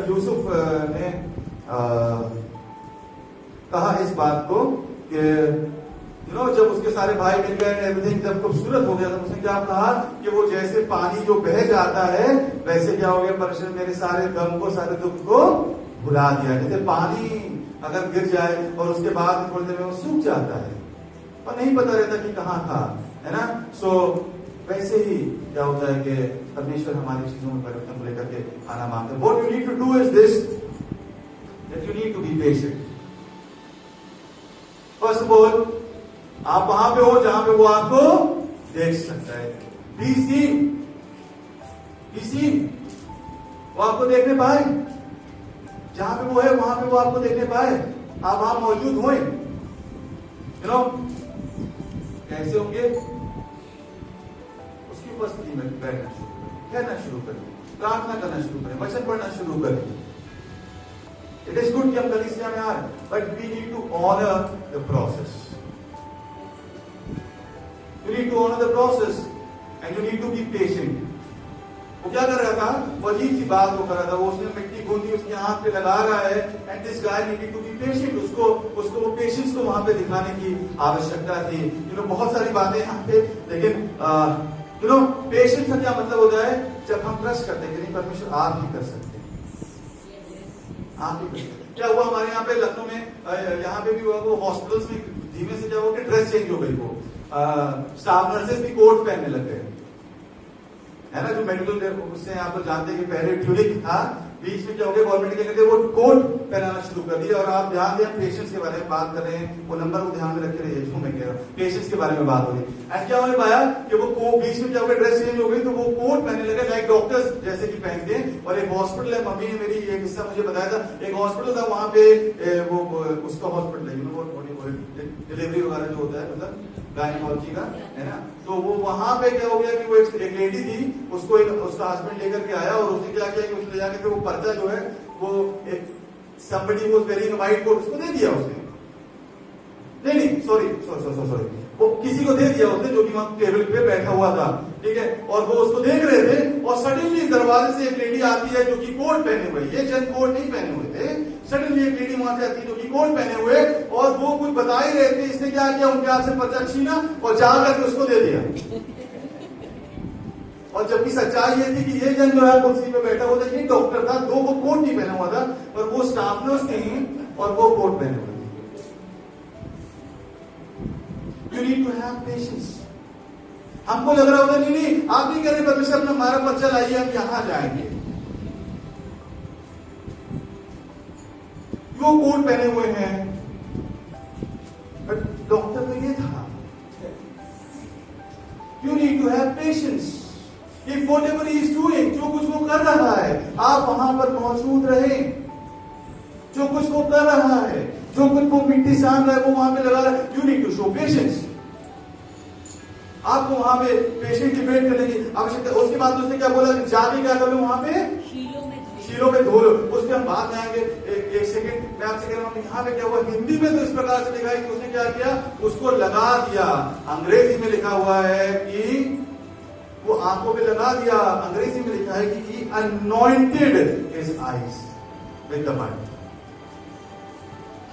यूसुफ ने कहा इस बात को कि जब उसके सारे भाई मिल गए, एवरीथिंग जब खूबसूरत हो गया, तब उसने क्या कहा कि वो जैसे पानी जो बह जाता है वैसे क्या हो गया, परमेश्वर मेरे सारे गम को, सारे दुख को भुला दिया। जैसे पानी अगर गिर जाए और उसके बाद थोड़ी देर में वो सूख जाता है और नहीं पता रहता कि कहाँ था, है ना। सो वैसे ही क्या होता है कि परमेश्वर हमारी चीजों में परिवर्तन को लेकर के आना मांगते हैं। What you need to do is this, that you need to be patient. First of all, आप वहां पे हो जहां पे वो आपको देख सकता है। Be seen, be seen, वो आपको देखने पाए, जहां पे वो है वहां पे वो आपको देखने पाए, आप वहां मौजूद होए। कैसे होंगे, उपस्थिति में बैठना शुरू करें, कहना शुरू करें, प्रार्थना करना शुरू करें, वचन पढ़ना शुरू करें। इट इज गुड कि हम कलीसिया में आए, but we need to honour the process. You need to honour the process and you need to be patient. वो क्या कर रहा था, वो अजीब सी बात वो कर रहा था। वो उसने मिट्टी गूंदी, उसके हाथ पे लगा रहा है, and this guy needed to be patient. उसको वो पेशेंस को वहां पे दिखाने की आवश्यकता थी। बहुत सारी बातें यहाँ पे, लेकिन पेशेंस का क्या मतलब होता है, जब हम ट्रस्ट करते हैं कि नहीं परमेश्वर आप ही कर सकते हैं, आप ही कर सकते हैं। क्या हुआ हमारे यहाँ पे लखनऊ में, यहाँ पे भी हुआ, वो हॉस्पिटल्स में धीमे से क्या हुआ कि ड्रेस चेंज हो गई। वो स्टाफ नर्सेस भी कोट पहनने लग गए, है ना। जो मेडिकल उससे आप तो जानते हैं कि पहले ट्यूनिक था, बीच में क्या हो गया, गवर्नमेंट क्या करते हैं, वो कोट पहनाना शुरू कर दिया। और आप ध्यान दें, पेशेंस के बारे में बात कर रहे हैं, वो नंबर को ध्यान में रखे रहिए, जो मैं कह रहा हूँ, पेशेंस के बारे में बात हो रही है। एंड क्या होने पाया कि वो बीच में क्या हो गया, ड्रेस चेंज हो गई, तो वो कोट पहनने लगे लाइक डॉक्टर्स जैसे कि पहनते हैं। और एक हॉस्पिटल है, मम्मी ने मेरी एक किस्सा मुझे बताया था, एक हॉस्पिटल था वहां पे, वो उसका हॉस्पिटल है, डिलीवरी वगैरह जो होता है, मतलब गायनेकोलॉजी का, है ना। तो वो वहां पे क्या हो गया कि वो एक लेडी थी, उसको उसका हस्बैंड लेकर के आया, और उसने क्या किया कि उसने ले जाकर के वो पर्चा जो है वो एक somebody was wearing a white coat, उसको दे दिया उसने। नहीं सॉरी, वो किसी को दे दिया उसने, जो कि वहां टेबल पे बैठा हुआ था, ठीक है। और वो उसको देख रहे थे, और सडनली दरवाजे से एक लेडी आती है जो कि कोट पहने हुए, ये जन कोट नहीं पहने हुए थे। सडनली एक लेडी वहां से आती है जो कि कोट पहने हुए, और वो कुछ बता ही रहे थे। इसने क्या किया, उनके हाथ से पर्चा छीना और जा करके उसको दे दिया। और जबकि सच्चाई ये थी कि ये जन जो है कुर्सी पे बैठा हुआ था, ये डॉक्टर था, दो वो कोट नहीं पहना हुआ था, और वो स्टाफ नर्स थी और वो कोट पहने हुए थे। You need to have patience. हमको लग रहा होगा नहीं आप नहीं कह रहे परमेश्वर अपना हमारा पर चलाइए, हम यहां जाएंगे। वो कोट पहने हुए हैं, बट डॉक्टर तो ये था, you need to have patience. If whatever he is doing, जो कुछ वो कर रहा है, आप वहां पर मौजूद रहे। जो कुछ वो कर रहा है, जो कुछ वो मिट्टी सान रहा है, वो वहां पे लगा रहा है, you need to show patience. आपको वहां पे पेशेंटली वेट करने की आवश्यकता। उसके बाद उसने क्या बोला, जाके क्या कर लो वहां पे, शीलों में धो लो। उसके हम बात में आएंगे। एक सेकंड मैं आपसे कह रहा हूं, यहाँ पे क्या हुआ, हिंदी में तो इस प्रकार से लिखा है कि उसने क्या किया, उसको लगा दिया। अंग्रेजी में लिखा हुआ है कि वो आंखों पे लगा दिया। अंग्रेजी में लिखा है कि he anointed his eyes with the mud।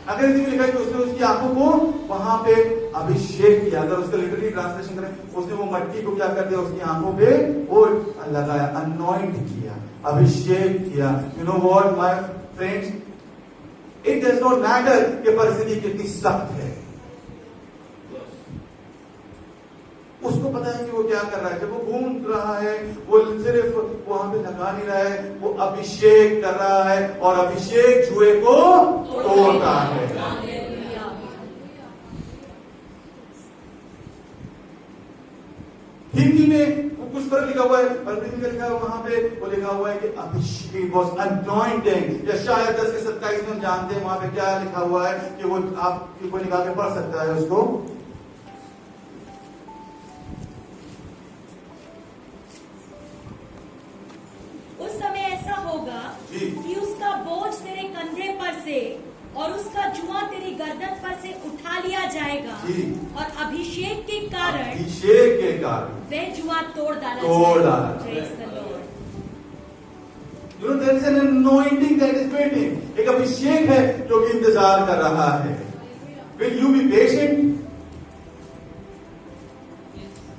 अंग्रेजी में लिखा है कि उसने उसकी आंखों को वहां पे अभिषेक किया। अगर उसका लिटरली ट्रांसलेशन करें, उसने वो मट्टी को क्या कर दिया, उसकी आंखों पे वो लगाया, अनॉइंट किया, अभिषेक किया। You know what my friends, it does not matter कि परिस्थिति कितनी सख्त है। उसको पता है कि वो क्या कर रहा है। जब वो घूम रहा है, वो सिर्फ वहां पे लगा नहीं रहा है, वो अभिषेक कर रहा है, और अभिषेक जुए को तोड़ता है। हिंदी में कुछ फर्क लिखा हुआ है, अंग्रेजी में लिखा है वहां पे वो लिखा हुआ है कि अभिषेक वाज अनॉइंटिंग, या शायद 10 के 27 में हम जानते हैं वहां पे क्या लिखा हुआ है कि वो आप कोई निकाल के पढ़ सकता है उसको। उस समय ऐसा होगा कि उसका बोझ तेरे कंधे पर से और उसका जुआ तेरी गर्दन पर से उठा लिया जाएगा, और अभिषेक के कारण वे जुआ तोड़ डाला जाएगा। You know, there is an anointing that is waiting. एक अभिषेक है जो कि इंतजार कर रहा है। Will you be patient?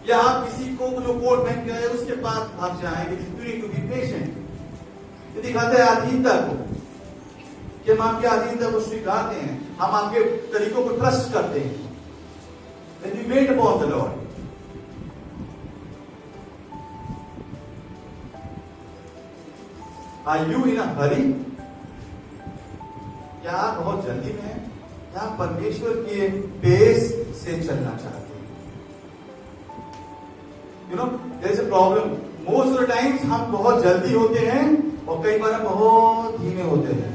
या आप किसी को जो कोट पहन के आए उसके पास भाग जाएंगे? You need to be patient। ये दिखाते हैं अधीनता को, कि हम आपके अधीनता को स्वीकारते हैं, हम आपके तरीकों को ट्रस्ट करते हैं। When we wait upon the Lord, are you in a hurry? क्या आप बहुत जल्दी में हैं? क्या आप परमेश्वर के पेस से चलना चाहते हैं? You know, there is a problem. Most of the times हम बहुत जल्दी होते हैं और कई बार हम बहुत धीमे होते हैं।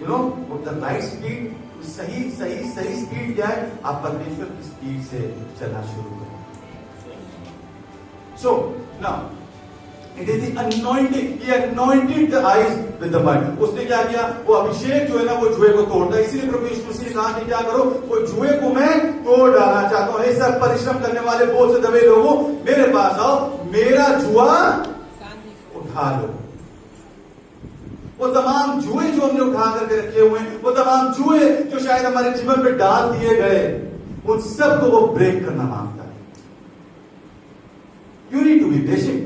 You know, the right speed, सही स्पीड क्या है? आप परमेश्वर की स्पीड से चलना शुरू करें। So now it is the anointing. He anointed the eyes with the mud. उसने क्या किया? वो अभिषेक जो है ना, वो जुए को तोड़ता है। इसीलिए प्रभु यीशु मसीह ने कहा कि क्या करो, वो जुए को मैं तोड़ डालना चाहता हूँ। हे सब परिश्रम करने वाले, बोझ से दबे लोगों, मेरे पास आओ, मेरा जुआ उठा लो। वो तमाम जुए जो हमने उठा करके रखे हुए हैं, वो तमाम जुए जो शायद हमारे जीवन पे डाल दिए गए, उन सबको वो ब्रेक करना मांगता है। You need to be patient.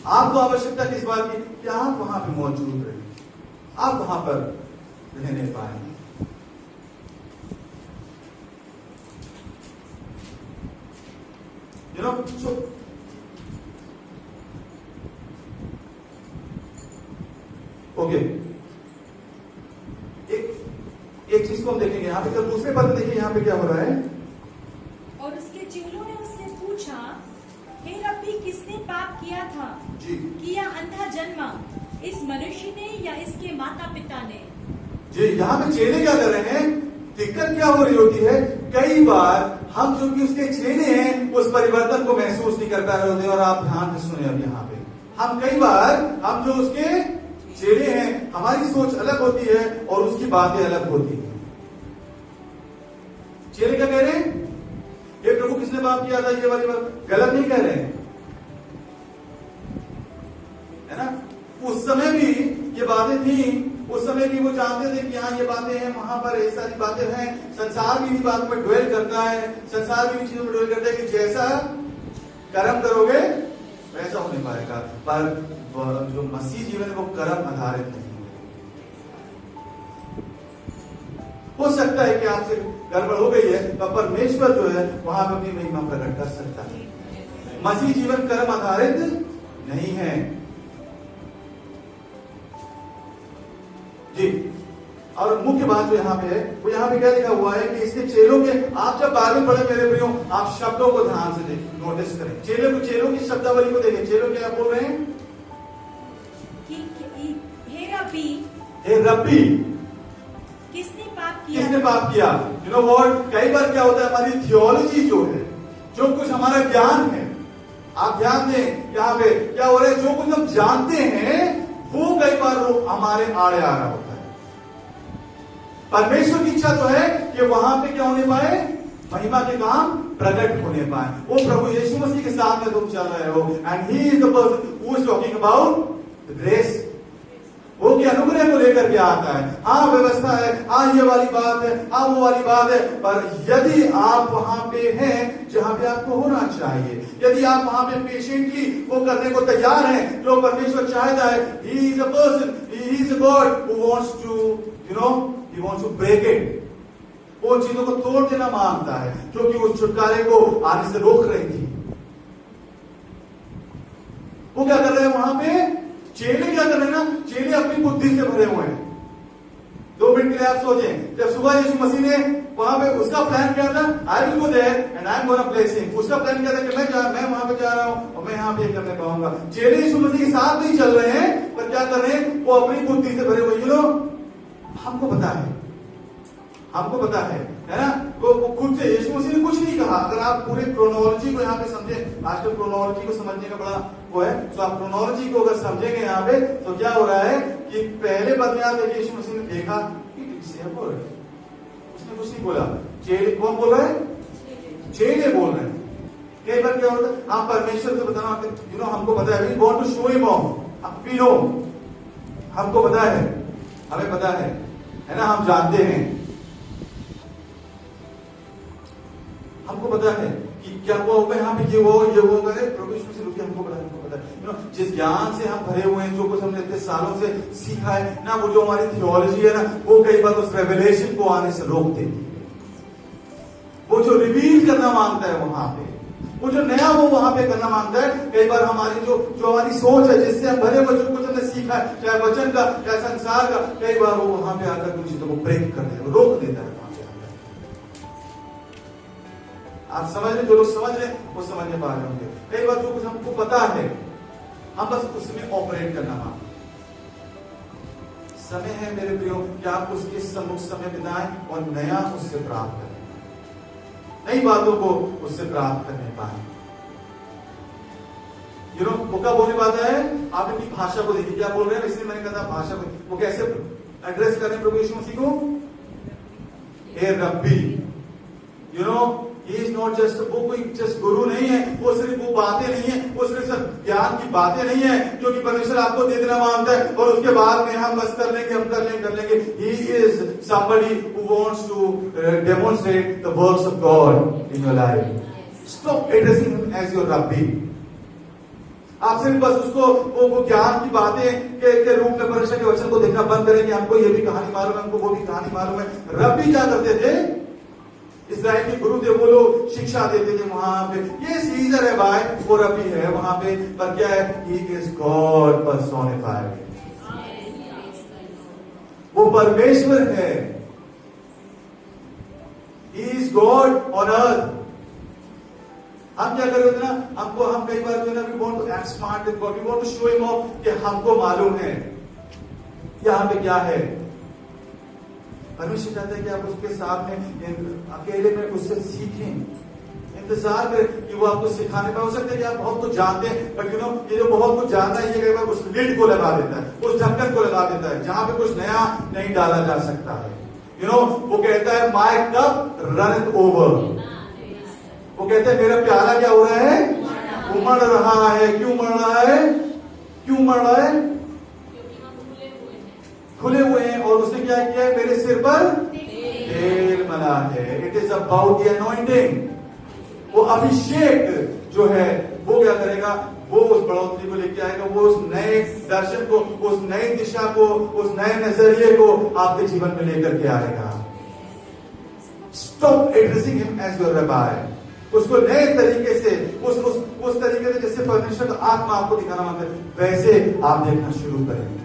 आपको आवश्यकता किस बात की? कि आप वहां पे मौजूद रहे, आप वहां पर रहने पाए। यू नो, सो ओके, एक चीज को हम देखेंगे यहां पे। तो दूसरे पद में देखिए यहां पे क्या हो रहा है। और उसके चेलों ने उससे पूछा, हे रब्बी, किसने पाप किया था कि यह अंधा जन्मा, इस मनुष्य ने या इसके माता पिता ने? जी, यहाँ पे चेले क्या कर रहे हैं? दिक्कत क्या हो रही होती है, कई बार हम जो कि उसके चेले हैं उस परिवर्तन को महसूस नहीं कर पा रहे होते। और आप ध्यान से सुने, अब यहाँ पे हम कई बार, हम जो उसके चेले हैं, हमारी सोच अलग होती है और उसकी बातें अलग होती है। चेले क्या कह रहे हैं? ये प्रभु किसने पाप किया था, ये वाली बात गलत नहीं कह रहे हैं, है ना। उस समय भी ये बातें थी, उस समय भी वो जानते थे कि हाँ ये बातें हैं, वहां पर ये सारी बातें हैं। संसार भी इन्हीं बातों में ड्वेल करता है, संसार भी इन चीजों में ड्वेल करता है कि जैसा कर्म करोगे वैसा होने पाएगा। पर जो मसीह जीवन है वो कर्म आधारित नहीं है। हो सकता है कि आपसे गड़बड़ हो गई है, तो परमेश्वर जो है वहां पर अपनी महिमा प्रकट कर सकता है। मसीह जीवन कर्म आधारित नहीं है जी। और मुख्य बात जो यहाँ पे है वो यहाँ पे क्या लिखा हुआ है कि इसके चेलों के, आप जब बाइबल पढ़े मेरे प्रियो, आप शब्दों को ध्यान से देखें, नोटिस करें। चेलों की शब्दावली को देखें। चेलों क्या बोल रहे हैं? हे रब्बी, किसने पाप किया? किसने पाप किया? यू नो व्हाट, कई बार क्या होता है, हमारी थियोलॉजी जो है, जो कुछ हमारा ज्ञान है, आप ध्यान दें यहाँ पे क्या हो रहा है, जो कुछ हम जानते हैं वो कई बार हमारे आड़े आ रहा होता है। परमेश्वर की इच्छा तो है कि वहां पे क्या होने पाए, महिमा के काम प्रकट होने पाए। वो प्रभु यीशु मसीह के साथ में तुम चल रहे हो, and he is the person who is talking about the grace. वो की अनुग्रह को लेकर के आता है। हाँ व्यवस्था है, हाँ ये वाली बात है, हाँ वो वाली बात है, पर यदि आप वहां पे हैं जहां पे आपको होना चाहिए, यदि आप वहां पे पेशेंटली वो करने को तैयार हैं जो परमेश्वर चाहता है, he is a person, he is a God who wants to you know he wants to break it. वो चीजों को तोड़ देना मांगता है जो कि उस छुटकारे को आने से रोक रही थी। वो क्या कर रहे हैं वहां पे? चेले क्या कर रहे हैं ना, चेले अपनी बुद्धि से भरे हुए हैं। 2 मिनट के लिए आप सोचें, जब सुबह यीशु मसीह ने वहां पे, उसका प्लान क्या था? I will go there and I am gonna place him. उसका प्लान क्या था कि मैं वहां पे जा रहा हूं और मैं यहाँ पे करने पाऊंगा। चेले यीशु मसीह के साथ नहीं चल रहे हैं, पर क्या कर रहे हैं, वो अपनी बुद्धि से भरे हुए। यू नो, हमको पता है, हमको पता है ना, वो खुद से यीशु मसीह ने कुछ नहीं कहा। अगर आप पूरे क्रोनोलॉजी को यहाँ पे समझे, आजकल क्रोनोलॉजी को समझने का बड़ा वो है, तो आप क्रोनोलॉजी को अगर समझेंगे यहाँ पे, तो क्या हो रहा है कि पहले पद में आते यीशु मसीह ने देखा कि उसने कुछ नहीं बोला। चेले कौन बोल रहा है? चेले बोल रहे हैं। कई बार क्या होता है, आप परमेश्वर से बताना, यू नो हमको पता है, we want to show him off, we know, हमको पता है, हमें पता है ना, हम जानते हैं, हमको पता है कि क्या हुआ होगा यहाँ पे, ये वो करे प्रभु यीशु मसीह रुकिए, हमको पता है, हमको पता है। यू नो, जिस ज्ञान से हम भरे हुए हैं, जो कुछ हमने इतने सालों से सीखा है ना, वो जो हमारी थियोलॉजी है ना, वो कई बार उस रेवलेशन को आने से रोक देती है। वो जो रिवील करना मांगता है वहां पे, वो जो नया वो वहां पे करना मांगता है, कई बार हमारी जो हमारी सोच है, जिससे हम भरे हुए, जो कुछ हमने सीखा है, चाहे वचन का चाहे संसार का, कई बार वो वहां पे आकर उन चीजों को ब्रेक कर देता है, रोक देता है। आप समझ रहे, जो लोग समझ रहे वो समझने पा रहे होंगे। कई बार जो कुछ हमको पता है, हम बस उसमें ऑपरेट करना मांगते। समय है मेरे प्रियो कि आप उसके सम्मुख समय बिताएं और नया उससे प्राप्त करें, नई बातों को उससे प्राप्त करने पाए। यू नो, वो क्या बोलने पाता है, आप इनकी भाषा को देखिए, क्या बोल रहे हैं, इसलिए मैंने कहा भाषा को, वो कैसे एड्रेस करें प्रभु यीशु मसीह को? हे रब्बी। You know, He is not just, वो कोई जस्ट गुरु नहीं है, वो सिर्फ वो बातें नहीं है, वो सिर्फ ज्ञान की बातें नहीं है जो कि परमेश्वर आपको दे देना मांगता है और उसके बाद में हम बस कर लेंगे, हम कर लेंगे। He is somebody who wants to demonstrate the works of God in your life. Stop addressing him as your Rabbi. आप सिर्फ बस उसको वो ज्ञान की बातें के रूप में परमेश्वर के वचन को देखना बंद करें कि हमको ये भी कहानी मालूम है, हमको वो भी कहानी मालूम है। रब्बी क्या करते थे? इस्राएल के गुरु थे, वो लोग शिक्षा देते थे वहां पे, ये सीजर है भाई, वो रब्बी है वहां पे, पर क्या है, ही इज गॉड पर्सोनिफाइड, वो परमेश्वर है, he is God on earth. हम क्या कर रहे थे ना, हम कई बार जो है ना, we want to act smart with God, we want to show him off कि हमको मालूम है यहाँ पे क्या है। परमेश्वर चाहता है कि आप उसके साथ में अकेले में उससे सीखें, इंतजार करें कि वो आपको सिखाने का। हो सकता है कि आप बहुत कुछ जानते हैं, बट यू नो, ये जो बहुत कुछ जानना है, ये कई बार उस लिड को लगा देता है, उस ढक्कन को लगा देता है जहां पे कुछ नया नहीं डाला जा सकता है। यू नो, वो कहता है माय कप रनथ ओवर, वो कहता है मेरा प्याला क्या हो रहा है, उमड़ रहा है। क्यों उमड़ रहा है? क्यों उमड़ रहा है? खुले हुए हैं, और उसने क्या किया है, मेरे सिर पर तेल मला है। It is about the anointing. वो अभिषेक जो है वो क्या करेगा, वो उस बढ़ोतरी को लेके आएगा, वो उस नए दर्शन को, उस नई दिशा को, उस नए नजरिए को आपके जीवन में लेकर के आएगा। Stop addressing him as your rabbi. उसको नए तरीके से उस तरीके से जैसे परमेश्वर का आत्मा आपको दिखाना मांगता है, वैसे आप देखना शुरू करेंगे.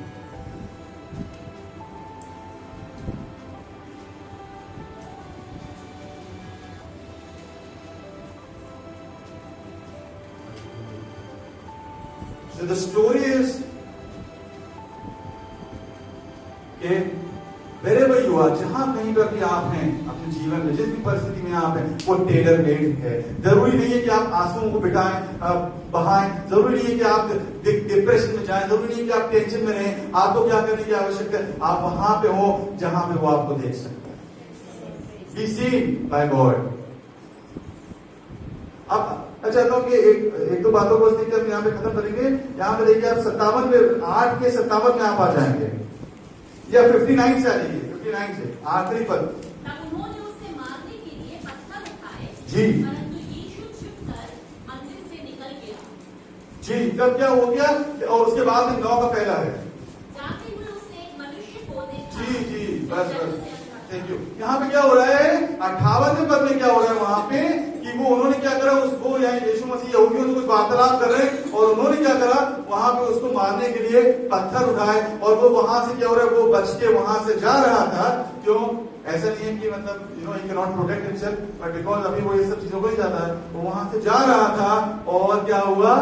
So the story is कि wherever you are, जहां कहीं पर भी आप हैं अपने जीवन में, जिस भी परिस्थिति में आप हैं, वो टेलर मेड है. जरूरी नहीं है कि आप आंसुओं को बहाएं, जरूरी नहीं है कि आप डिप्रेशन में जाएं, जरूरी नहीं है कि आप टेंशन में रहें. आपको क्या करने की आवश्यकता है? आप वहां पे हो जहां पे वो आपको देख सकता है. Be seen by God. अब अच्छा तो कि एक दो बातों को देखकर हम यहाँ पे खत्म करेंगे. यहाँ पे देखिए आप 57 में 8 के 57 में आप आ जाएंगे या 59 से आ जाइए. 59 से आखिरी पद. तब उन्होंने उसे मारने के लिए पत्थर उठाए, जी, परंतु यीशु चुपकर मंदिर से निकल गया. जी. तब क्या हो गया? और उसके बाद में 9 का पहला है. जाते हुए उसने एक मनुष्य को देखा. जी जी, बस बस, थैंक यू. यहाँ पे क्या हो रहा है? 58वें पद में क्या हो रहा है वहां पे कि वो उन्होंने क्या करा, उसको यहाँ यीशु मसीह यहूदियों से कुछ वार्तालाप कर रहे हैं और उन्होंने क्या करा, वहां पे उसको मारने के लिए पत्थर उठाए और वो वहां से क्या हो रहा है, वो बच के वहां से जा रहा था. क्यों? ऐसा नहीं है कि मतलब he can not protect himself, but because अभी वो ये सब चीजों को ही जाता है. वो वहां से जा रहा था और क्या हुआ,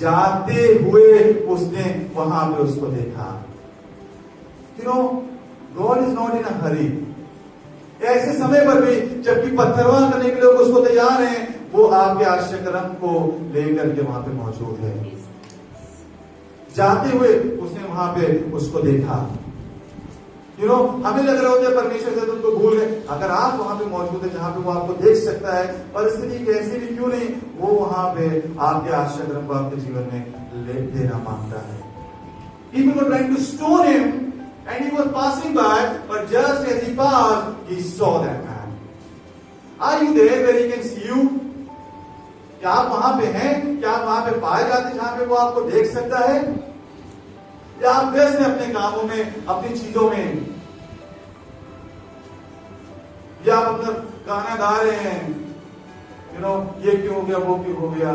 जाते हुए उसने वहां पे उसको देखा. गॉड इज नॉट इन अ हरी. ऐसे समय पर भी जबकि पत्थरवाह करने के लोग उसको तैयार हैं, वो आपके आश्रयक्रम को लेकर के वहां पे मौजूद है. जाते हुए उसने वहां पे उसको देखा. हमें लग रहा होता है परमेश्वर से तुमको भूल गए. अगर आप वहां पे मौजूद है जहां पे वो आपको देख सकता है, परिस्थिति कैसी भी क्यों नहीं, वो वहां पे आपके आश्रयक्रम को आपके जीवन में ले देना मांगता है. People were trying to stone him and he was passing by, but just as he passed, he saw that man. Are you there where he can see you? क्या आप वहां पे हैं? क्या आप वहां पे पाए जाते हैं जहां पे वो आपको देख सकता है? या आप व्यस्त हैं अपने कामों में, अपनी चीजों में, या आप अपना गाना गा रहे हैं, ये क्यों हो गया, वो क्यों हो गया.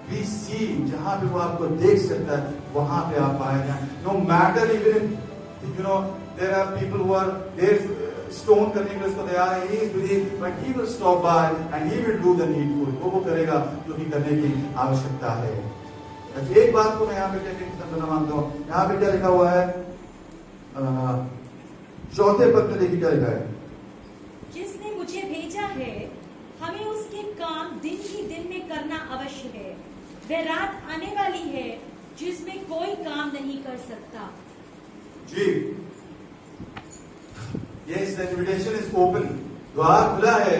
Be seen, जहां पे वो आपको देख सकता है वहां पे आप पाए जाए. No matter even there are people who are there stone करने के लिए उसको तैयार है. He is busy, but he will stop by and he will do the needful. वो करेगा जो कि करने की आवश्यकता है. एक बात को मैं यहाँ पे क्या करना मांगता हूँ. यहाँ पे क्या लिखा हुआ है? 4 पद में देखिए क्या लिखा है. जिसने मुझे भेजा है, हमें उसके काम दिन ही दिन में करना अवश्य है. वह रात आने वाली है जिसमें कोई काम नहीं कर सकता. जी, यस, इनविटेशन इज ओपन. द्वार खुला है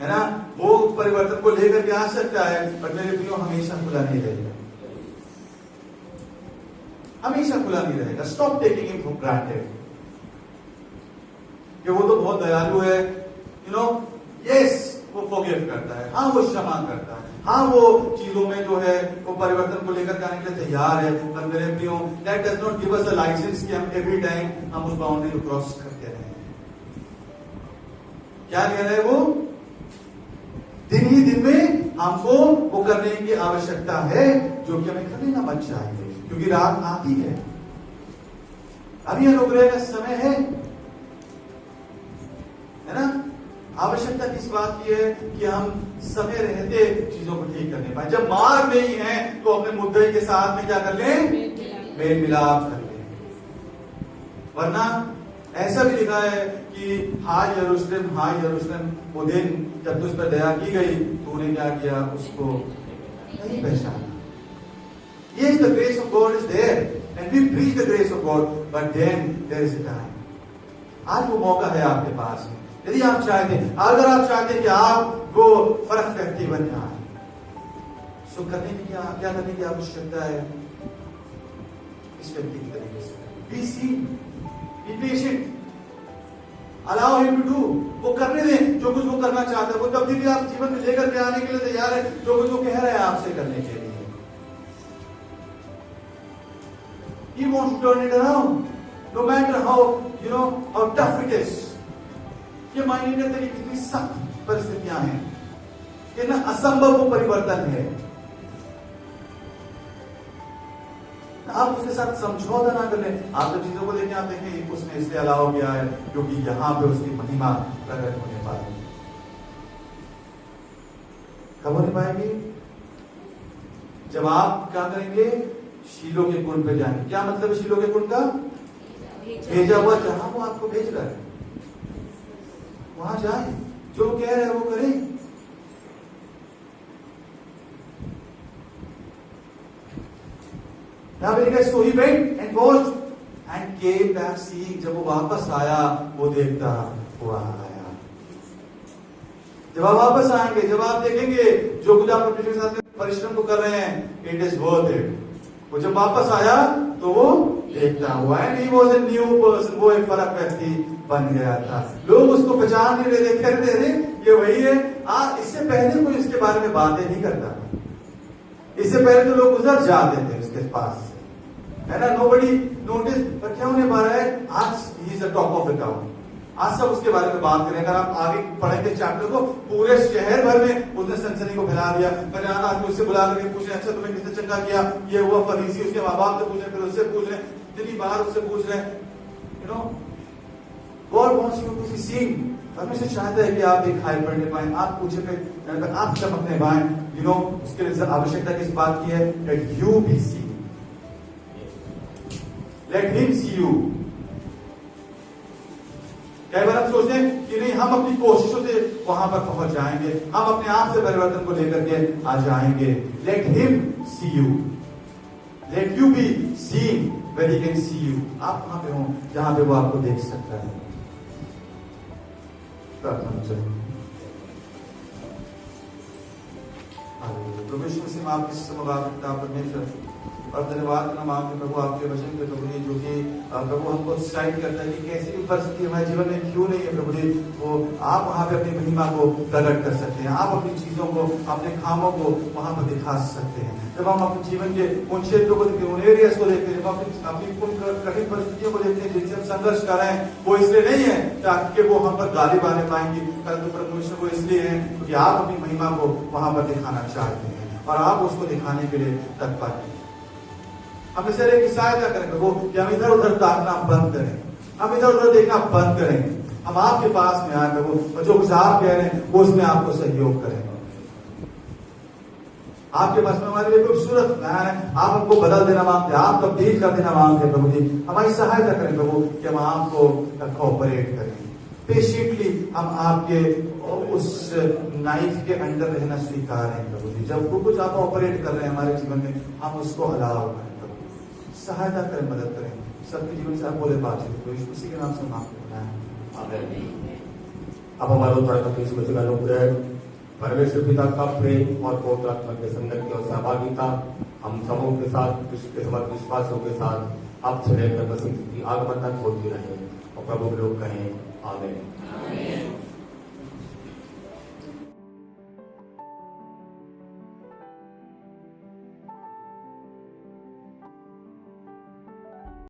ना. वो परिवर्तन को लेकर के आ सकता है, पर मेरे प्रियो हमेशा खुला नहीं रहेगा. हमेशा खुला नहीं रहेगा. Stop taking him for granted कि वो तो बहुत दयालु है. यस, वो फॉरगिव करता है. हाँ, वो क्षमा करता है. हाँ, वो चीजों में जो है वो परिवर्तन को लेकर जाने के लिए तैयार है. पर मेरे प्रियो, that does not give us a licence कि हम एवरी टाइम हम उस बाउंड्री को क्रॉस करते रहे. क्या कह रहे हैं वो? दिन ही दिन में हमको वो करने की आवश्यकता है जो कि हमें कर लेना मत चाहिए, क्योंकि रात आती है. अभी अनुग्रह का समय है ना. आवश्यकता किस बात की है कि हम समय रहते चीजों को ठीक करने पाए. जब मार्ग नहीं है तो अपने मुद्दे के साथ में क्या कर लें? मेल मिलाप कर लें. वरना ऐसा भी लिखा है कि हाय यरूशलेम, हाय यरूशलेम, वो दिन जब तुझ पर दया की गई तूने क्या किया, उसको नहीं पहचाना. Yes, the grace of God is there and we preach the grace of God, but then there is a time. आज वो मौका है आपके पास. यदि आप चाहते हैं, अगर आप चाहते हैं कि आप वो फर्क व्यक्ति बन जाए, सो करने की क्या करने की आवश्यकता है? इस व्यक्ति की तरीके से be seen, be patient, allow him to do. वो करने दें जो कुछ वो करना चाहता है. वो तब्दीली आप जीवन में लेकर के आने के लिए तैयार है जो कुछ वो कह रहा है आपसे करने के लिए. He wants to turn it around, no matter how tough it is. ये मायने नहीं रखता कि कितनी सख्त परिस्थितियां हैं, किन असंभव को परिवर्तन है। आप उसके साथ समझौता ना कर लें। आप जब चीजों को देखें, आप देखें उसने इसलिए अलाउ किया है क्योंकि यहां पे उसकी महिमा प्रकट होने वाली है। कब होने पाएगी? जब आप क्या करेंगे? शीलो के कुंड पे जाएंगे। क्या मतलब है शीलो के कुंड का? भेजा हुआ, जहां वो आपको भेज रहा है वहां जाए, जो कह रहे हैं वो करें। यहां पे लिखा है so he went and watched and came back seeing. जब वो वापस आया वो देखता हुआ आया। जब आप वापस आएंगे, जब आप देखेंगे जो कुछ आप अपने साथ में परिश्रम को कर रहे हैं, इट इज वर्थ इट। वो जब वापस आया तो वो देखता हुआ है। He was a new person, वो एक फर्क व्यक्ति बन गया था। लोग उसको पहचान नहीं रहे, कह रहे थे ये वही है। इससे पहले कोई इसके बारे में बातें नहीं करता। इससे पहले तो लोग गुजर जाते थे उसके पास से, है ना, नोबडी नोटिस। पर क्या होने पा रहा है? आज he is the top of the town. आज सब उसके बारे में बात करें। अगर आप आगे पढ़ेंगे चैप्टर को, पूरे शहर भर में उसने सनसनी को फैला दिया। कल्याण आदमी उससे बुला करके पूछे, अच्छा तुम्हें किसने चंगा किया? ये हुआ। फरीसी उसके माँ बाप से पूछे, फिर उससे पूछ रहे, इतनी बार उससे पूछ रहे। You know, God wants you to be seen. परमेश्वर चाहता है कि आप एक हाई पढ़ने पाए, आप पूछे पे आप चमकने पाए। यू नो, उसके लिए आवश्यकता किस बात की है? Let you be seen, let him see you. कई बार हम सोचते हैं कि नहीं, हम अपनी कोशिशों से वहां पर पहुंच जाएंगे, हम अपने आप से परिवर्तन को लेकर के आ जाएंगे। Let him see you, let you be seen where he can see you. आप वहां पे हो जहां पे वो आपको देख सकता है। प्रार्थना चलिए। प्रभु यीशु मसीह, आपकी समभाविकता परमेश्वर और धन्यवाद करना मांगते प्रभु आपके वचन के प्रभु जी, जो कि प्रभु हमको उत्साहित करता है कि कैसी भी परिस्थिति हमारे जीवन में क्यों नहीं है प्रभु जी, वो आप वहां पे अपनी महिमा को प्रकट कर सकते हैं। आप अपनी चीजों को, अपने कामों को वहां पर दिखा सकते हैं। जब हम अपने जीवन के उन क्षेत्रों को देखते हैं, उन एरियाज को देखते हैं, अपनी उन कठिन परिस्थितियों को देखते हैं जिनसे हम संघर्ष कर रहे हैं, वो इसलिए नहीं है ताकि वो हम पर गाली आने पाएंगी, परंतु परमेश्वर को इसलिए है क्योंकि आप अपनी महिमा को वहां पर दिखाना चाहते हैं और आप उसको दिखाने के लिए तत्पर हैं। हम इसे एक सहायता करें प्रभु कि हम इधर उधर ताकना बंद करें, हम इधर उधर देखना बंद करें। हम आपके पास में आए प्रभु, और जो कुछ आप कह रहे हैं वो उसमें आपको सहयोग करें। आपके पास में हमारे लिए खूबसूरत प्लान है, आप हमको बदल देना मांगते हैं, आप तब्दील कर देना मांगते हैं प्रभु जी। हमारी सहायता करें प्रभु कि हम आपको कोऑपरेट करें। पेशेंटली हम आपके उस नाइफ के अंडर रहना स्वीकार है प्रभु जी। जब वो कुछ आप ऑपरेट कर रहे हैं हमारे जीवन में, हम उसको अलाउ करें प्रभु। सहायता करें, मदद करें। सबके जीवन से आप बोले बातचीत तो यीशु मसीह के नाम से मांगते हैं, आमीन। अब हमारा उद्धारकर्ता यीशु मसीह का अनुग्रह, परमेश्वर पिता का प्रेम और पवित्र आत्मा के संगति और सहभागिता हम सबों के साथ, के समस्त विश्वासियों के साथ अब से लेकर मसीह की आगमन तक होती रहे। और प्रभु के लोग कहें आमीन।